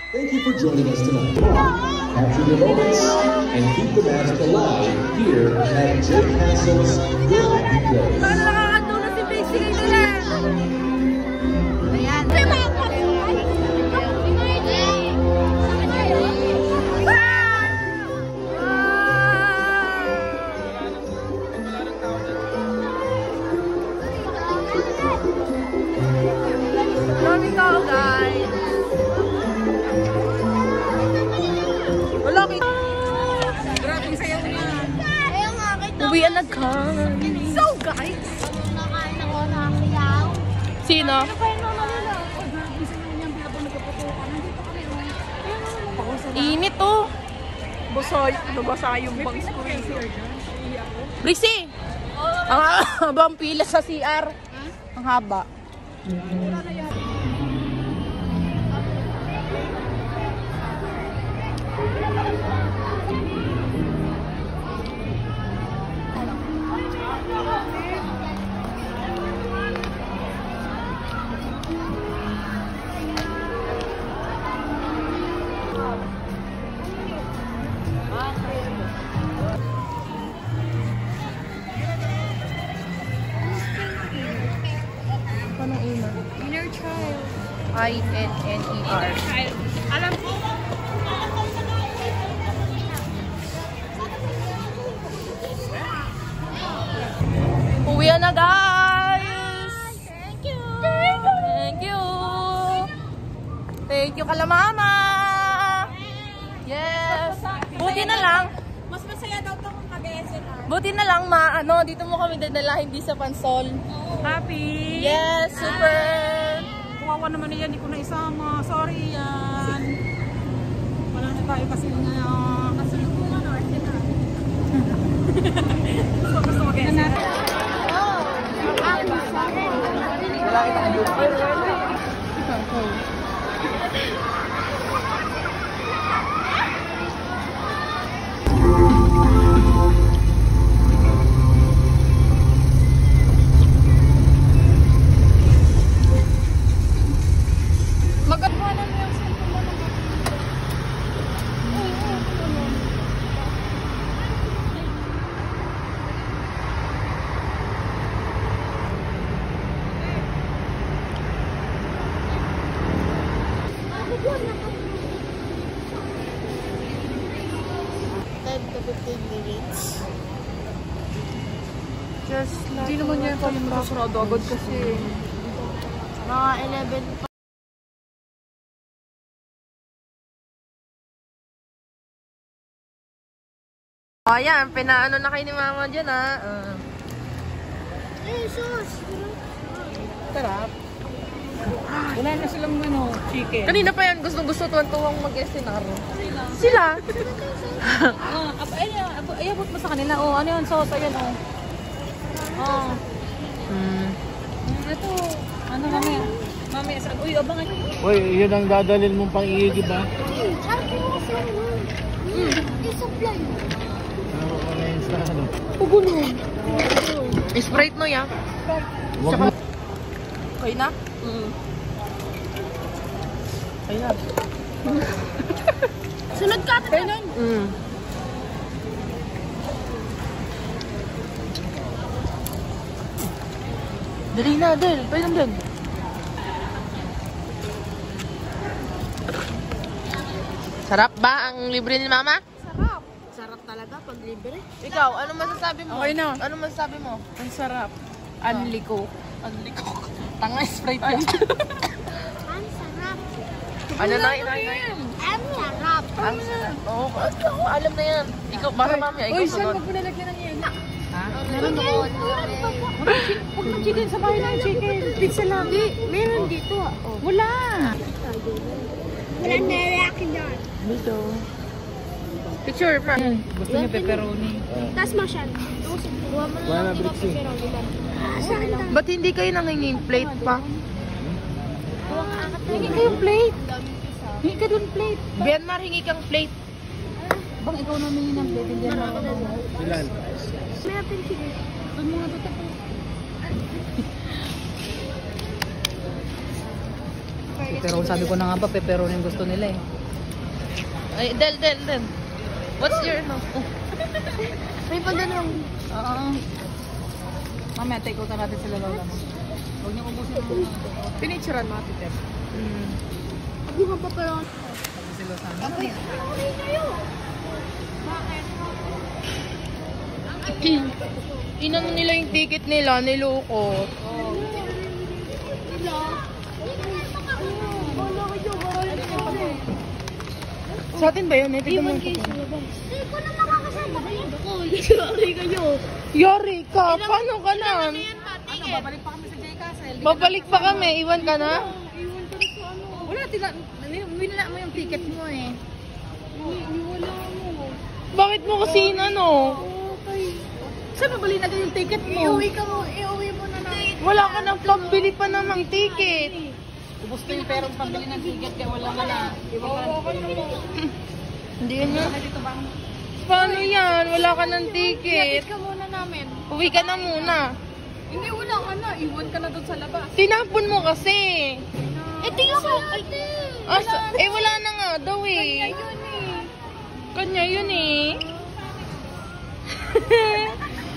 Thank you for joining us tonight. Capture the moments and keep the magic alive here at Jay Castle's Good Happy Place. Paano nakakatulog si Basic nila? Ayan. Daming tao, guys. Wala kayo. Grabe yung sayaw niya. Ayaw nga, kita. Uwian na, guys. So, guys. Nakain ako na sayaw. Sino? Ano pa yung mama nila? Gusto nyo niyang pinapang nagkaputukan. Nandito kami. Init, oh. Nabasa yung bangs ko. Brissy! Ang habang pila sa CR. Ang haba. Anong ina? Inner child. I-N-N-E-R. Alam ko. Uwian na, guys! Thank you. Thank you! Thank you, kalamama! Yes! Buti na lang. Mas masaya daw ito kung mag-SNR. Buti na lang, dito mo kami dadala, hindi sa Pansol. Happy. Yes, super! Kuwawa naman yan, hindi ko na isama. Sorry yan. Wala na tayo kasi nga. Kasalubungan o SNR. Gusto mag-SNR. Just like... Hindi naman yan kami masarado agad kasi. Mga 11 pa. O, ayan. Pinaano na kayo ni mama dyan, ha? sus! Sarap. Wala na silang chicken. Kanina pa yan. Gustong-gusto tuwan-tuwang mag-SNR. Sila? Ayabot mo sa kanila. Oh, ano yun? Sauce, ayan, oh. Oh. Ito, ano mamaya? Mamaya saan? Uy, abangan. Uy, yun ang dadalhin mong pang-iigi ba? I-supply. Ano na yun sa ano? Pugunon. Sprite no, ya? Huwag mo. Okay na? Okay na. Sunod ka ata. Dali na, Del. Pwede lang. Sarap ba ang libre ni mama? Sarap. Sarap talaga pag libre. Ikaw, ano masasabi mo? Okay na. Ano masasabi mo? Ang sarap. Anliko. Anliko. Tanga, Sprite yan. Ang sarap. Ano na, inay? Ang sarap. Ang sarap. Oo, alam na yan. Ikaw, para mamaya, ikaw sunod. Huwag mo nalagyan ng yan. Ha? Meron ako. Huwag kang chicken sa bahay ng chicken. Pizza lang. Hindi, meron dito. Wala. Wala na lalaki dyan. Dito. Picture, pa. Gusto niya pepperoni. Tapos mo siya. Wala na bricks eh. Ba't hindi kayo nanginging plate pa? Hingi kayong plate. Hingi ka dun plate. Bianmar, hingi kang plate. Bang ikaw namin yun ang plate. Hindi naman ako naman. Ilan? May apin sige. Pag mga tutak ko. Pero sabi ko na nga ba, pepperoni yung gusto nila eh. Ay, Del. What's your, no? Oh. May pagdanong. Oo. Mamaya, take out natin sila lola mo. Huwag niyo ubusin mo. Pinicturean mo, Tite. Hindi ko pa pero. Sila sana. Okay kayo. Bakit? Inano nila yung ticket nila, niloko. Sa atin ba yun? Ito mo. Hindi ko na makakasama kayo. Yari kayo. Yari ka! Paano ka na? Ano, babalik pa kami sa J Castle. Babalik pa kami, iwan ka na? Iwan ka na sa ano. Wala, winala mo yung ticket mo eh. Wala mo. Bakit mo kasi inano? Okay. Saan mabali na yung ticket mo? Iuwi mo na namin. Wala ka nang pambili pa namang ticket. Ubus ko yung perang pambili ng ticket kaya wala ka na. Hindi na. Paano yan? Wala ka ng ticket. Ka muna namin. Uwi ka na muna. Hindi, wala ka na. Iwan ka na doon sa labas. Tinapon mo kasi. Tingnan ko. Wala na nga daw eh. Kanya yun eh.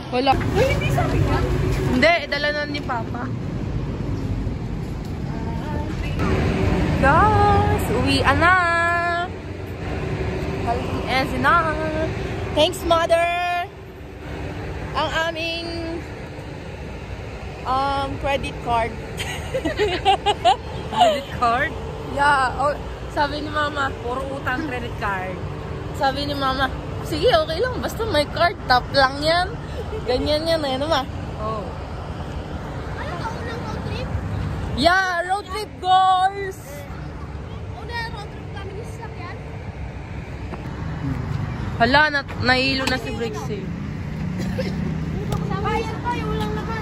Wala. Hindi sabi ka? Hindi, dala na ni Papa. Guys, uwian na. Halin na. Thanks, Mother. Ang aming credit card. Credit card? Yeah. Oh, sabi ni Mama, puro utang credit card. Sabi ni Mama, sige, okay lang. Basta may card. Tap lang yan. Ganyan yan. Ayan naman. Oh. Ano ka unang road trip? Yeah, road trip goals! Unang road trip kami ni sasakyan? Hala, nahilo na si Brixie. Bayan tayo, walang naman.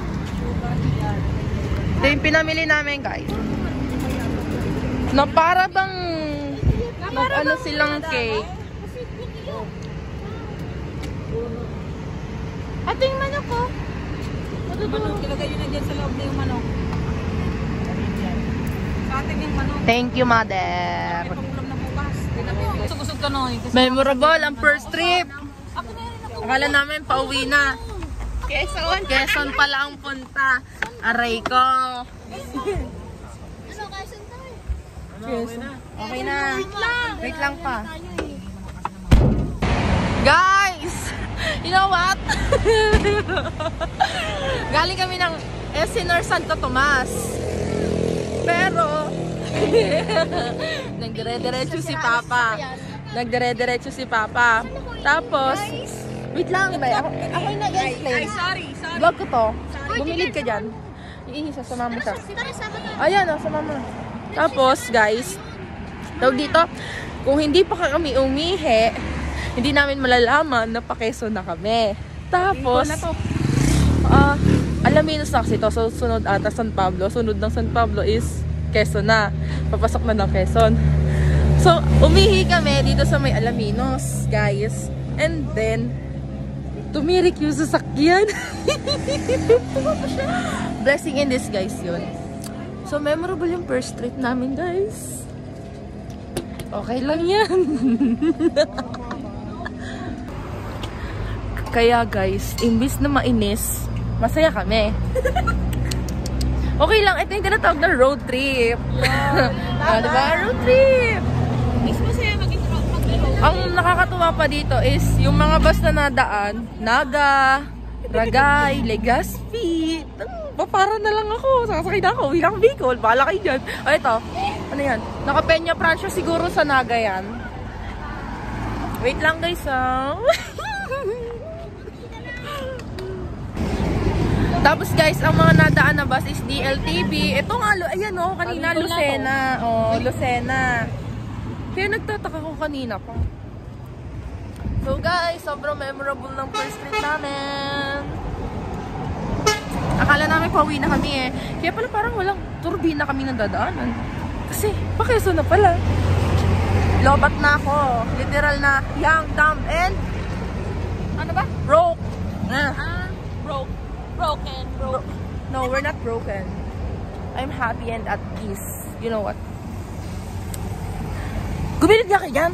Ito yung pinamili namin, guys. Na para bang ano silang cake. Kasi video. Ito yung manok ko. Manok, ilagay yun na dyan sa loob na yung manok. Sa atin yung manok. Thank you, Mother. Itong ulam na bukas. Gusto ka no. Memorable ang first trip. Akala namin pauwi na. Quezon pala ang punta. Aray ko. Ano, Quezon tayo? Okay na. Wait lang pa. Tayo eh. Guys! You know what? Galing kami ng Elsinore Santo Tomas. Pero nagdire-diretso si Papa. Nagdire-diretso si Papa. Tapos wait lang, bay. Ako yung nag-explain. Sorry. Vlog ko to. Bumilid ka dyan. Iisa, sama mo siya. Ayan, sama mo. Tapos, guys, tawag dito, kung hindi pa kami umihi, hindi namin malalaman na pa-Quezon na kami. Tapos, Alaminos na kasi ito. So, sunod ata San Pablo. Sunod ng San Pablo is Quezon na. Papasok na ng Quezon. So, umihi kami dito sa may Alaminos, guys. And then, tumirik yung sasakyan. Blessing in disguise yun. So, memorable yung first trip namin, guys. Okay lang yan. Kaya, guys, imbis na mainis, masaya kami. Okay lang, ito yung tinatawag na road trip. Diba? Road trip. Ang nakakatuwa pa dito is yung mga bus na nadaan, Naga, Ragay, Legazpi. Papara na lang ako. Sasakay na ako. Uwi lang Bicol. Bahala kayo dyan. O ito. Ano yan? Naka-Peña Francia siguro sa Naga yan. Wait lang guys ah. Tapos guys, ang mga nadaan na bus is DLTV. Ito nga, ayan o, kanina Lucena. O, Lucena. Kaya nagtataka ko kanina pa. So guys, sobrang memorable ng first trip namin. Akala namin pauwi na kami eh. Kaya pala parang walang turbina kami ng dadaanan. Kasi, pa-Quezon na pala. Lobat na ako. Literal na young, dumb, and ano ba? Broke. Broken. No, we're not broken. I'm happy and at peace. You know what? Gumilid nga kayo dyan.